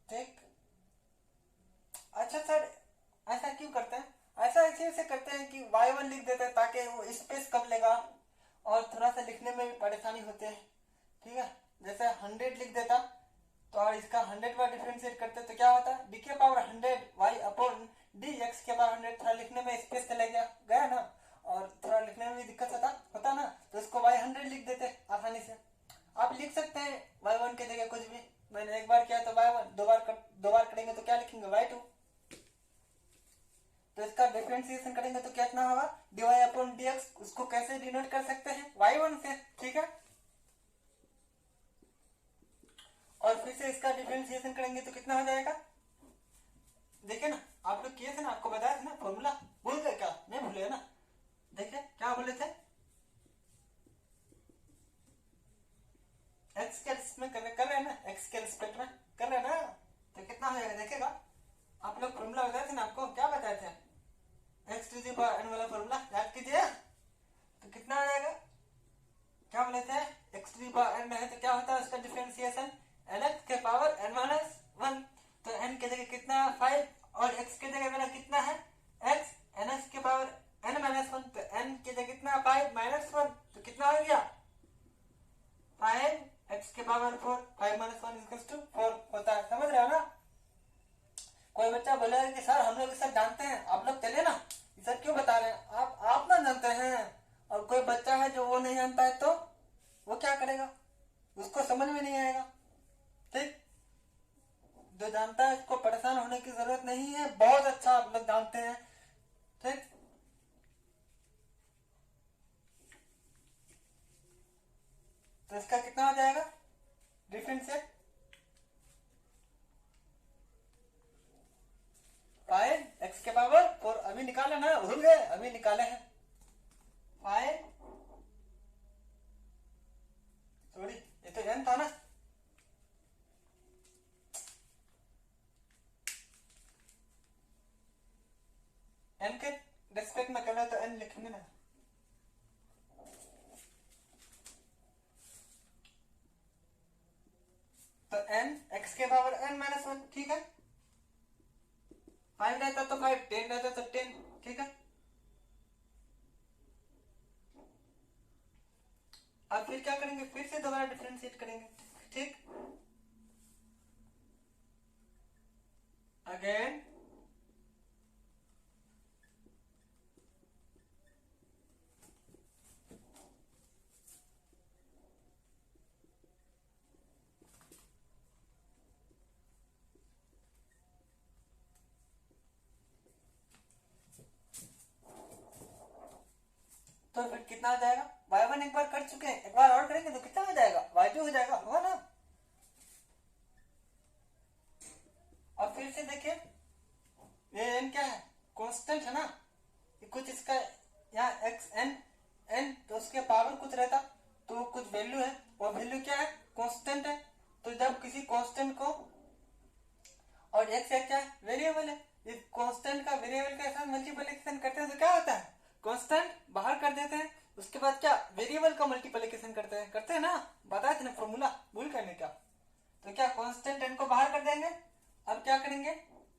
ठीक, अच्छा सर ऐसा क्यों करते हैं, ऐसा ऐसे करते हैं कि y1 लिख देते हैं ताकि वो स्पेस कम लेगा और थोड़ा सा लिखने में भी परेशानी होती है। ठीक है, जैसे 100 लिख देता तो और इसका 100 बार डिफरेंशिएट करते तो क्या होता, d के power 100 y upon D x के पावर 100, थोड़ा लिखने में स्पेस चले गया ना, और लिखेंगे y2। तो इसका डिफरेंशिएशन करेंगे तो कितना होगा dy अपॉन dx। उसको कैसे डिनोट कर सकते हैं y1 से, ठीक है। और फिर से इसका डिफरेंशिएशन करेंगे तो कितना हो जाएगा, देखिए ना आप लोग किए थे ना, आपको बताया था ना फॉर्मूला, भूल गए क्या, नहीं भूले ना। देखिए क्या बोले थे, एक्स के रिस्पेक्ट में कर रहे हैं ना, एक्स के रिस्पेक्ट में कर रहे हैं ना, तो कितना हो जाएगा देखिएगा। आप लोग फॉर्मूला बताए थे ना, आपको क्या बताए थे, X to the power N वाला फॉर्मूला याद कीजिए। तो कितना आ जाएगा, क्या बोले थे, X to the power N है तो क्या होता है उसका डिफरेंशिएशन एन एक्स के पावर एन माइनस वन। तो एन के जगह कितना है 5 और एक्स के जगह मेरा कितना है एक्स, एन एक्स के पावर एन माइनस वन। तो एन के जगह कितना 5 माइनस वन, तो कितना हो गया 5 एक्स के power 4, 5 minus one equals to 4 होता है, समझ रहे हो ना। कोई बच्चा बोलेगा कि सर हम लोग सब जानते हैं, आप लोग चले ना, ये सब क्यों बता रहे हैं, आप ना जानते हैं। और कोई बच्चा है जो वो नहीं जानता है तो वो क्या करेगा, उसको समझ में नहीं आएगा, ठीक। जो जानता है उसको परेशान होने की जरूरत नहीं है, बहुत अच्छा आप लोग जानते हैं, ठीक। तो इसका कितना हो जाएगा डिफरेंशिएट, 5 एक्स के पावर 4, अभी निकाले ना, भूल गए, अभी निकाले हैं 5, सॉरी ये तो एन था ना, एन के रेस्पेक्ट में करना तो एन लिखेंगे ना। तो एन एक्स के पावर एन माइनस वन, ठीक है। 5 रहता तो 5, 10 रहता तो 10, ठीक है। अब फिर क्या करेंगे, फिर से दोबारा डिफरेंशिएट करेंगे, ठीक। अगेन तो फिर कितना आ जाएगा, y1 एक बार कर चुके हैं, एक बार और करेंगे तो कितना हो जाएगा y2 हो जाएगा, होगा ना। और फिर से देखिए ये n क्या है, कांस्टेंट है ना, ये कुछ इसका यहाँ एक्स एन एन तो उसके पावर कुछ रहता तो कुछ वैल्यू है, वो वैल्यू क्या है कांस्टेंट है। तो जब किसी कांस्टेंट को, और एक्स क्या है वेरिएबल है, इस कांस्टेंट का वेरिएबल के साथ मल्टीप्लिकेशन करते हैं तो क्या होता है कांस्टेंट बाहर कर देते हैं, उसके बाद क्या वेरिएबल का मल्टीप्लिकेशन करते हैं ना, बताए थे ना फॉर्मूला, भूल करने क्या। तो क्या कांस्टेंट एन को बाहर कर देंगे, अब क्या करेंगे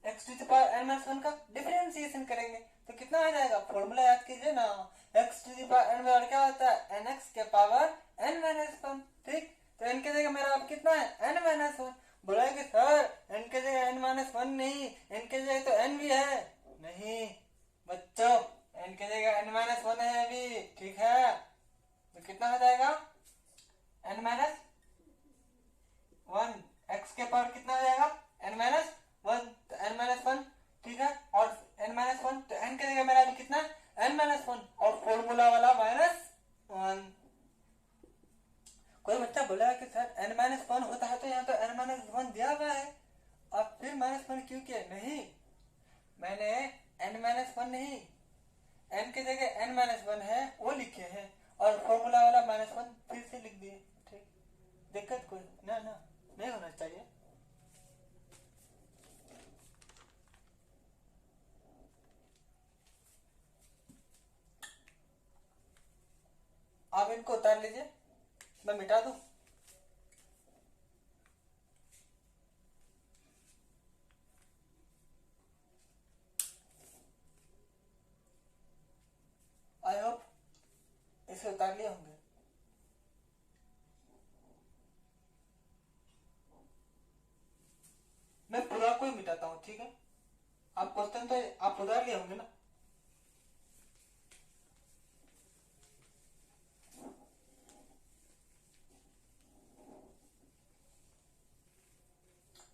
X to the power N minus one का डिफरेंशिएशन करेंगे तो कितना आ जाएगा, फॉर्मूला याद कीजिए ना, X to the power N में क्या होता है एन एक्स के पावर एन माइनस वन, ठीक। तो एन के जगह मेरा अब कितना है एन माइनस वन। बोला कि सर एन के जगह एन माइनस वन नहीं, एन के जगह तो एन भी है, नहीं बच्चों एन के जगह एन माइनस वन है अभी, ठीक है। तो कितना हो जाएगा एन माइनस वन, एक्स के पावर कितना हो जाएगा एन माइनस वन, तो एन माइनस वन, ठीक है। और एन माइनस वन तो एन के जगह मेरा अभी कितना एन माइनस वन और फॉर्मूला वाला माइनस वन। कोई बच्चा बोला कि सर एन माइनस वन होता है तो यहाँ तो एन माइनस वन दिया हुआ है, अब फिर माइनस वन क्यों किया, नहीं मैंने एन माइनस वन नहीं, एन के जगह एन माइनस वन है वो लिखे हैं और फॉर्मूला वाला माइनस वन फिर से लिख दिए, ठीक। दिक्कत कोई ना ना नहीं होना चाहिए। आप इनको उतार लीजिए, मैं मिटा दूं। आई होप इसे उतार लिए होंगे। मैं पूरा को ही मिटाता हूँ, ठीक है। आप क्वेश्चन तो आप उतार लिए होंगे ना।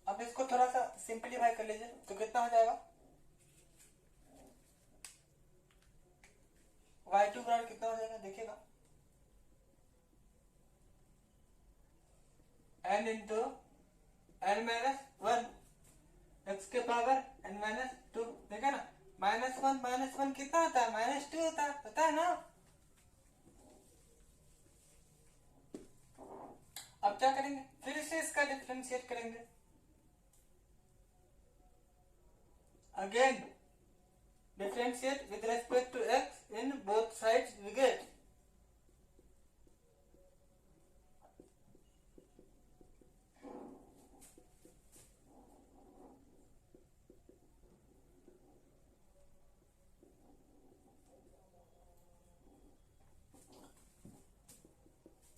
अब इसको थोड़ा सा सिंपलीफाई कर लीजिए तो कितना हो जाएगा, y2 बराबर कितना हो जाएगा देखिएगा, n into n minus one x के पावर n माइनस टू, देखा ना, माइनस वन कितना होता है, -2 होता है, पता है ना। अब क्या करेंगे, फिर से इसका डिफरेंशिएट करेंगे, again differentiate with respect to x in both sides we get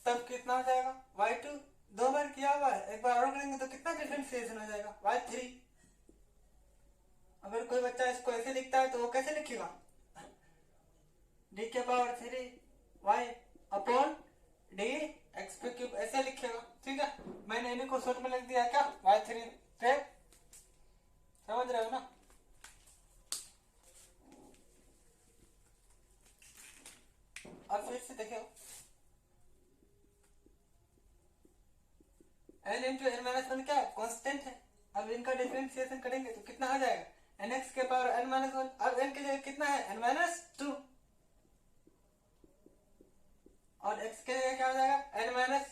तब कितना हो जाएगा, y2 दो बार किया हुआ है, एक बार और करेंगे तो कितना डिफरेंशिएशन हो जाएगा, y3। अगर कोई बच्चा इसको ऐसे लिखता है तो वो कैसे लिखेगा, d के power 3 y upon d x पे क्यूब ऐसे लिखेगा, ठीक है। मैंने इन्हीं को शॉर्ट में लिख दिया क्या, y3, फिर समझ रहे हो ना। अब फिर से देखिए, n into n minus one क्या है, कॉन्स्टेंट है। अब इनका डिफरेंशिएशन करेंगे तो कितना हो जाएगा, एन एक्स के पावर n माइनस वन, अब n की जगह कितना है, n माइनस टू, और x के जगह क्या हो जाएगा, n माइनस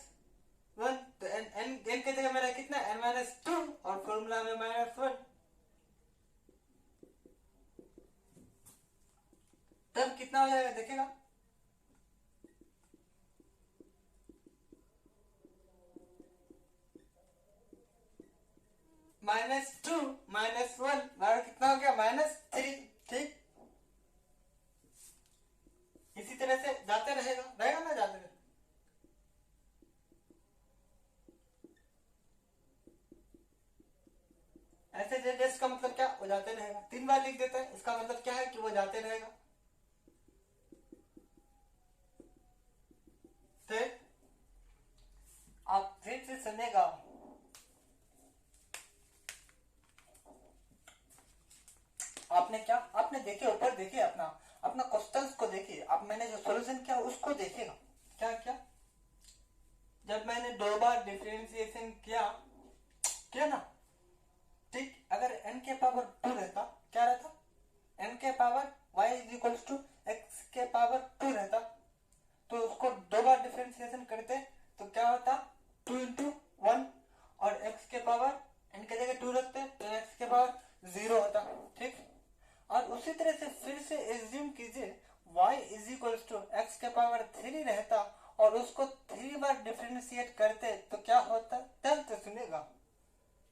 वन, तो n की जगह मेरा कितना, n माइनस टू, और फॉर्मूला में -1, तब कितना हो जाएगा देखिएगा, -2 -1 बराबर कितना हो गया, -3, ठीक। इसी तरह से जाते रहेगा ना, जाते रहेगा। ऐसे जेड का मतलब क्या, वो जाते रहेगा, 3 बार लिख देते हैं, इसका मतलब क्या है कि वो जाते रहेगा। फिर आप फिर से सुनेगा, आपने क्या, आपने देखिए ऊपर देखिए, अपना क्वेश्चंस को देखिए, आप मैंने जो सॉल्यूशन किया उसको देखिएगा, क्या क्या, जब मैंने 2 बार डिफरेंशिएशन किया ना, ठीक। अगर n के पावर 2 रहता, क्या रहता, n के power y is equals to x के पावर 2 रहता, तो उसको 2 बार डिफरेंशिएशन करते तो क्या होता, 2 इंटू 1, और x के पावर n के जगह 2 रखते तो x के पावर 0 होता, ठीक। और उसी तरह से फिर से एज्यूम कीजिए y is equals to x के पावर 3 रहता, और उसको 3 बार डिफरेंशिएट करते तो क्या होता, तब तो सुनेगा,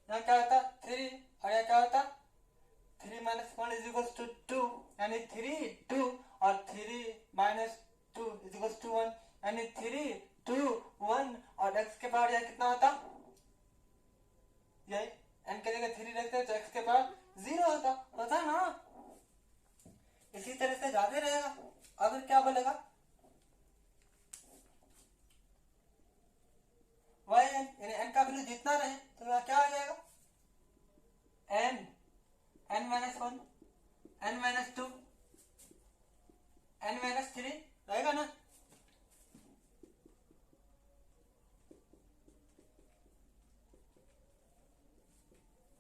यहाँ क्या होता 3, और यहाँ क्या होता 3 माइनस 1 इज इक्वल्स टू 2, यानी 3 2, और 3 माइनस 2 इज इक्वल्स टू 1, यानी 3 2 1, और x के पावर यहाँ कितना होता, यही n के जगह 3 रखते तो x के पावर 0 होता ना। इसी तरह से जाते रहेगा। अगर क्या बोलेगा, y n यानी n का वैल्यू जितना रहे तो क्या आ जाएगा, n minus one, n minus two, n minus three रहेगा ना।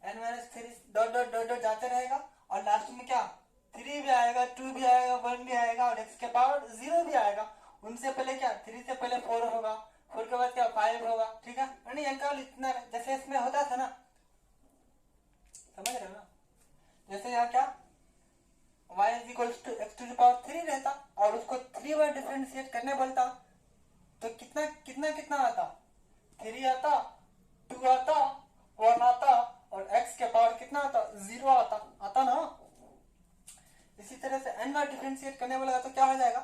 n minus three dot dot dot dot जाते रहेगा, और लास्ट में क्या 3 भी आएगा, 2 भी आएगा, 1 भी आएगा, और x के पावर 0 भी आएगा। उनसे पहले क्या 3 से पहले 4 होगा, 4 के बाद क्या 5 होगा, ठीक है। यानी इनका इतना जैसे इसमें होता था ना, समझ रहे हो ना, जैसे यहाँ क्या y is equals to x to the power 3 रहता, और उसको 3 बार डिफरेंशिएट करने बोलता तो कितना कितना कितना आता, 3 आता, 2 आता, 1 आता, और x के पावर कितना आता, 0 आता ना। इसी तरह से n बार डिफरेंशिएट करने वाला तो क्या हो जाएगा,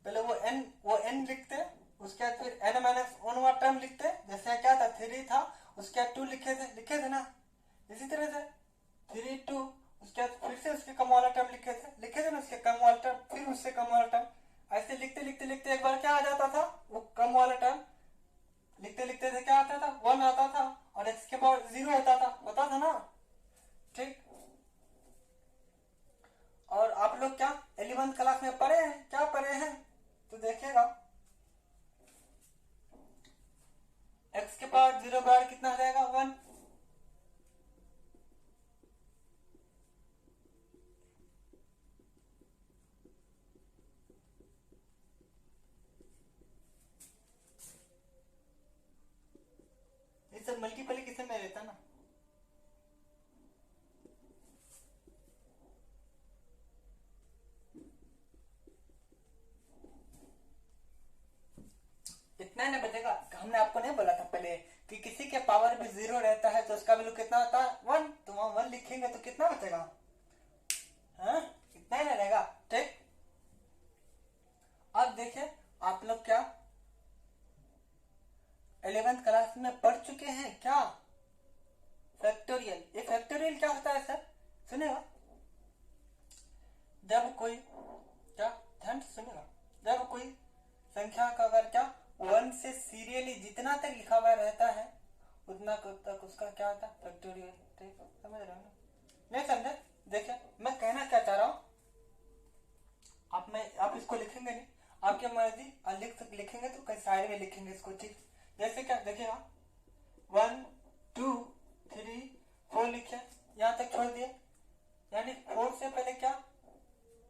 पहले वो n लिखते, उसके बाद फिर n माइनस 1 वाला टर्म लिखते, जैसे क्या था 3 था, उसके बाद 2 लिखे थे ना। इसी तरह से 3 2, उसके बाद फिर से उसके कम वाला टर्म लिखे थे ना, उसके कम वाला टर्म, फिर उससे कम वाला टर्म, ऐसे लिखते लिखते लिखते एक बार क्या आ जाता था, वो कम वाला टर्म लिखते लिखते थे क्या आता था, 1 आता था, और x के पावर 0 कि किसी के पावर में 0 रहता है तो उसका वैल्यू कितना होता है 1, तो वहां 1 लिखेंगे तो कितना बचेगा, हाँ इतना ही रहेगा। ठीक, अब देखिए आप लोग क्या 11th क्लास में पढ़ चुके हैं क्या फैक्टोरियल। ये फैक्टोरियल क्या होता है सर, सुनेगा जब कोई क्या, ध्यान से सुनेगा, जब कोई संख्या का अगर क्या 1 से सीरियली जितना तक लिखा हुआ रहता है उतना तक उसका क्या होता है फैक्टोरियल। ठीक, समझ रहे हो ना, नहीं समझे, देखिए मैं कहना क्या चाह रहा हूं, आप इसको लिखेंगे नहीं, आपकी मर्जी, लिखेंगे तो कहीं साइड में लिखेंगे इसको। ठीक, जैसे क्या देखिएगा 1 2 3 4 लिखे, यहां तक छोड़ दिए, यानी 4 से पहले क्या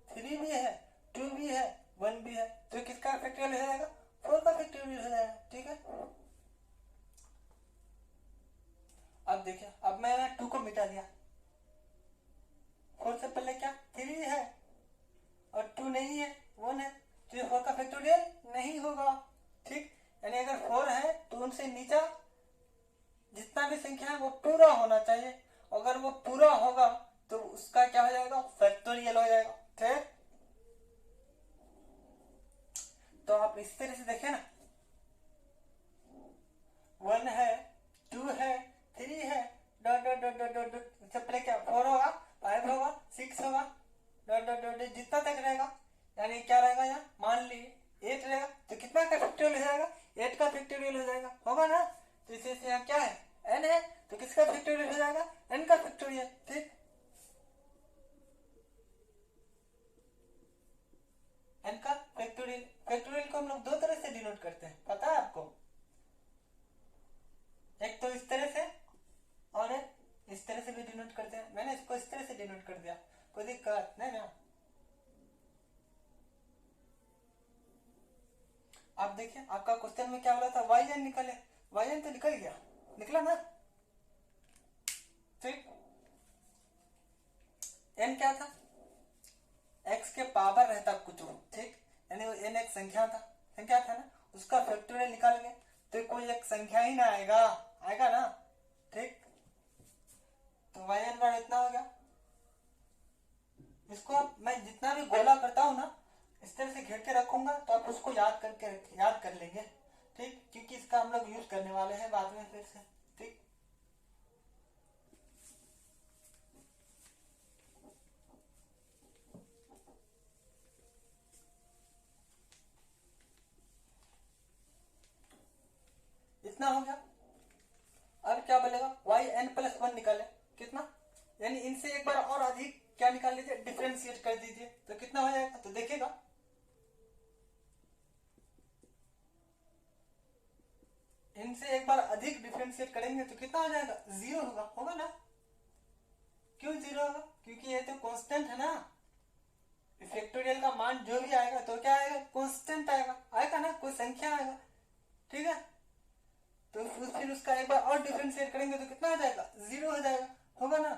3 भी है, 2 भी है, 1 भी है, तो किसका फैक्टोरियल हो जाएगा 4 का फैक्टोरियल हो जाएगा। ठीक है, अब देखिए अब मैंने 2 को मिटा दिया, 4 से पहले क्या 3 है और 2 नहीं है 1 है, तो ये 4 का फैक्टोरियल नहीं होगा। ठीक, यानी अगर 4 है तो उनसे नीचा जितना भी संख्या है वो पूरा होना चाहिए, अगर वो पूरा होगा तो उसका क्या हो जाएगा फैक्टोरियल हो जाएगा। ठीक, तो आप इस तरह से देखें ना, 1 है 2 है 3 है dot dot dot dot dot dot, इससे पहले क्या 4 होगा 5 होगा 6 होगा डॉट डॉट डॉट जितना तक रहेगा, यानी क्या रहेगा यहाँ मान लीजिए 8 रहेगा, तो कितना का फैक्टोरियल हो जाएगा 8 का फैक्टोरियल हो जाएगा, होगा ना। तो इसे यहाँ क्या है n है, तो किसका फैक्टोरियल हो जाएगा n का फैक्टोरियल। ठीक, n का फैक्टोरियल, फैक्टोरियल को हम लोग 2 तरह से डिनोट करते हैं, पता है आपको, एक तो इस तरह से और एक इस तरह से भी डिनोट करते हैं, मैंने इसको इस तरह से डिनोट कर दिया, कोई दिक्कत नहीं ना। आप देखिए आपका क्वेश्चन में क्या बोला था वाई एन निकले, वाई एन तो निकल गया, निकला ना। ठीक, एन क्या था एक्स के पावर रहता कुछ, ठीक, यानी एन एक संख्या था ना, उसका फैक्टोरियल निकालेंगे तो कोई एक संख्या ही ना आएगा ना। ठीक, तो वाई एन बार इतना हो गया, इसको मैं जितना भी गोला करता हूँ ना इस तरह से घेर के रखूंगा तो आप उसको याद कर लेंगे। ठीक, क्योंकि इसका हम लोग यूज करने वाले हैं बाद में फिर से। ठीक, इतना हो गया, अब क्या बोलेगा वाई एन प्लस 1 निकाले, कितना, यानी इनसे एक बार और अधिक क्या निकाल लीजिए डिफ्रेंशिएट कर दीजिए, तो कितना हो जाएगा, तो देखिएगा इनसे एक बार अधिक डिफ्रेंशिएट करेंगे तो कितना हो जाएगा 0 होगा ना। क्यों 0 होगा, क्योंकि ये तो कांस्टेंट है ना, फैक्टोरियल का मान जो भी आएगा तो क्या आएगा कांस्टेंट आएगा ना, कोई संख्या आएगा। ठीक है, तो फिर उसका एक बार और डिफरेंशिएट करेंगे तो कितना हो जाएगा 0 हो जाएगा, होगा ना।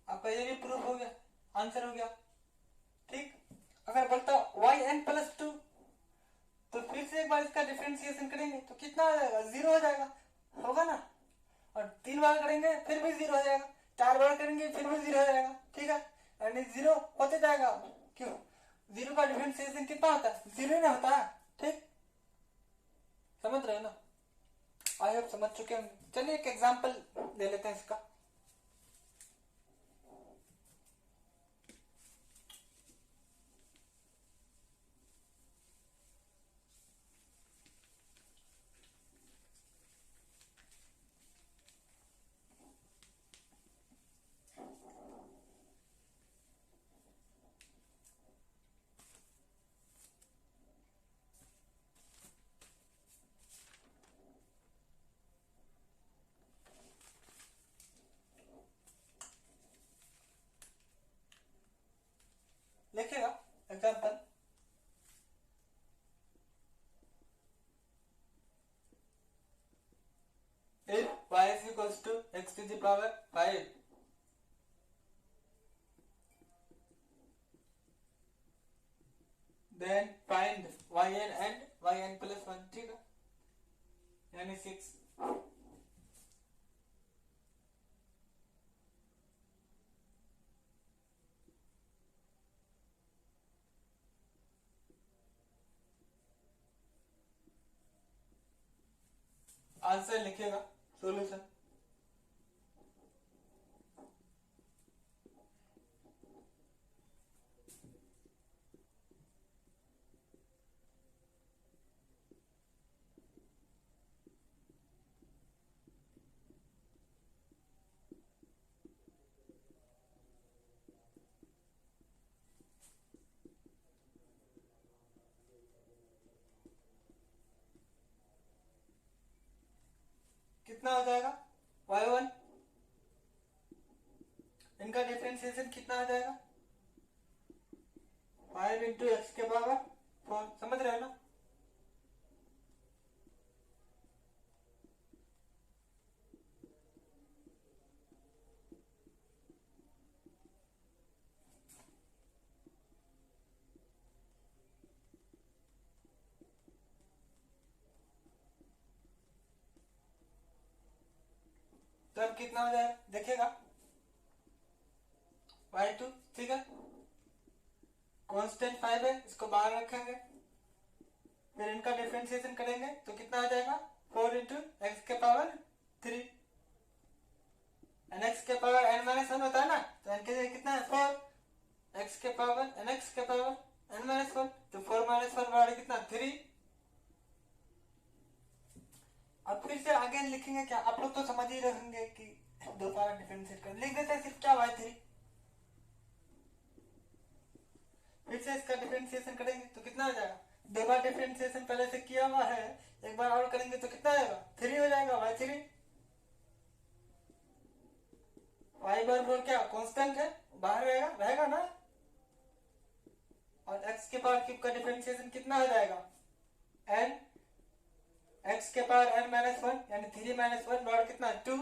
आपका ये भी प्रूफ हो गया, आंसर हो गया। ठीक, अगर बोलता वाई एन प्लस 2 तो फिर से एक बार इसका डिफरेंशिएशन करेंगे तो कितना हो जाएगा 0 हो जाएगा, होगा ना। और 3 बार करेंगे फिर भी 0 हो जाएगा, 4 बार करेंगे फिर भी 0 हो जाएगा। ठीक है, यानी 0 होते जाएगा, क्यों 0 का डिफरेंशिएशन कितना होता है 0 ना होता है। ठीक, समझ रहे हो ना, आई होप समझ चुके होंगे। चलिए एक एग्जांपल ले लेते हैं इसका। लिखेगा example, if y is equals to x to the power 5 then find yn and yn plus 1। ठीक है, यानी 6। आंसर लिखेगा सॉल्यूशन। कितना हो जाएगा y1, इनका डिफरेंशिएशन कितना आ जाएगा 5 इंटू एक्स के पावर 4, समझ रहे हो ना। तो अब कितना हो जाएगा देखिएगा y2, ठीक है, कांस्टेंट 5 है, इसको बाहर रखेंगे, फिर इनका डिफरेंशिएशन करेंगे तो कितना आ जाएगा 4 इंटू एक्स के पावर 3, एन एक्स के पावर n माइनस 1 होता है ना, तो n के जगह कितना है 4, एक्स के पावर एन एक्स के पावर n माइनस 1, तो 4 माइनस 1 बराबर कितना 3। अब फिर से आगे लिखेंगे क्या, आप लोग तो समझ ही रखेंगे कि दो पावर डिफरेंशिएट कर, लिख देते हैं सिर्फ क्या y3, फिर से इसका डिफरेंशिएशन करेंगे तो कितना हो जाएगा, दो बार डिफरेंशिएशन पहले से किया हुआ है, एक बार और करेंगे तो कितना आएगा 3 हो जाएगा y3। y बार 4 क्या कांस्टेंट है, बाहर रहेगा ना, और x के पावर क्यूब का डिफरेंशिएशन कितना हो जाएगा n, x के पावर n माइनस 1 यानी 3 माइनस 1 बराबर कितना 2,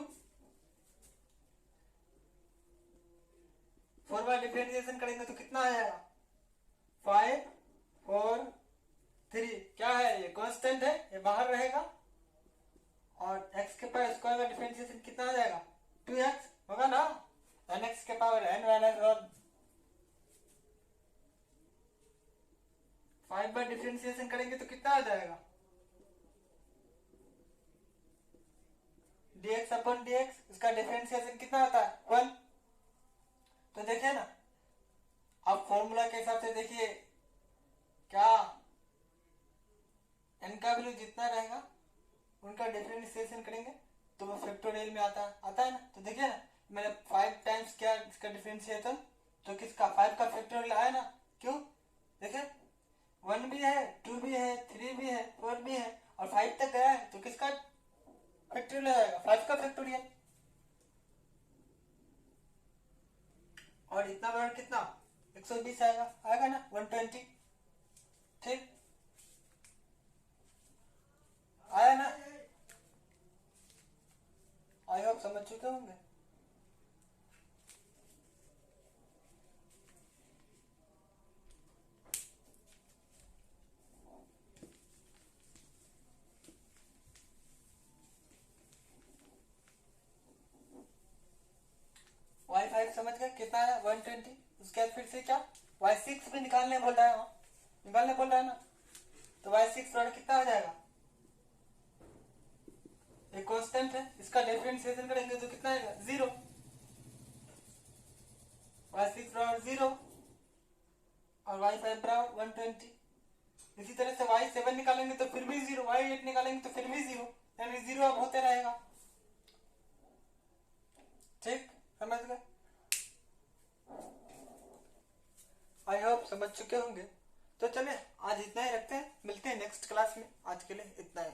4 बार डिफरेंशिएशन करेंगे तो कितना आ जाएगा 5 4 3, क्या है ये कांस्टेंट है, ये बाहर रहेगा, और x के पावर स्क्वायर का डिफरेंशिएशन कितना आ जाएगा 2x होगा ना, n x के पावर n माइनस 1, 5 बार डिफरेंशिएशन करेंगे तो कितना आ जाएगा dx अपन dx, इसका डिफरेंशिएशन कितना आता है 1। तो देखिए ना, अब फॉर्मूला के हिसाब से देखिए क्या n का वैल्यू जितना रहेगा उनका डिफरेंशिएशन करेंगे तो वो फैक्टोरियल में आता है ना, तो देखिए ना मैंने 5 टाइम्स किया इसका डिफरेंशिएशन, तो किसका 5 का फैक्टोरियल आया ना, क्यों देखिए 1 भी है 2 भी है 3 भी है 4 भी है और 5 तक गया है, तो किसका फैक्टोरियल आएगा 5 का फैक्टोरियल, और इतना बड़ा कितना 120 आएगा ना 120, ठीक आया ना, आई होप समझ चुके होंगे। y5 समझ गए कितना है 120, उसके बाद फिर से क्या y6 भी निकालने बोल रहा है, निकालने बोल रहा है ना, तो y6 बराबर कितना हो जाएगा, एक कांस्टेंट है, इसका डिफरेंशिएशन करेंगे तो कितना आएगा 0, y6 बराबर 0 और y5 बराबर 120। इसी तरह से y7 निकालेंगे तो फिर भी 0, y8 निकालेंगे तो फिर भी 0, यानी 0 अब होते रहेगा, ठीक समझ गए, आई होप समझ चुके होंगे। तो चलिए आज इतना ही रखते हैं, मिलते हैं नेक्स्ट क्लास में, आज के लिए इतना ही।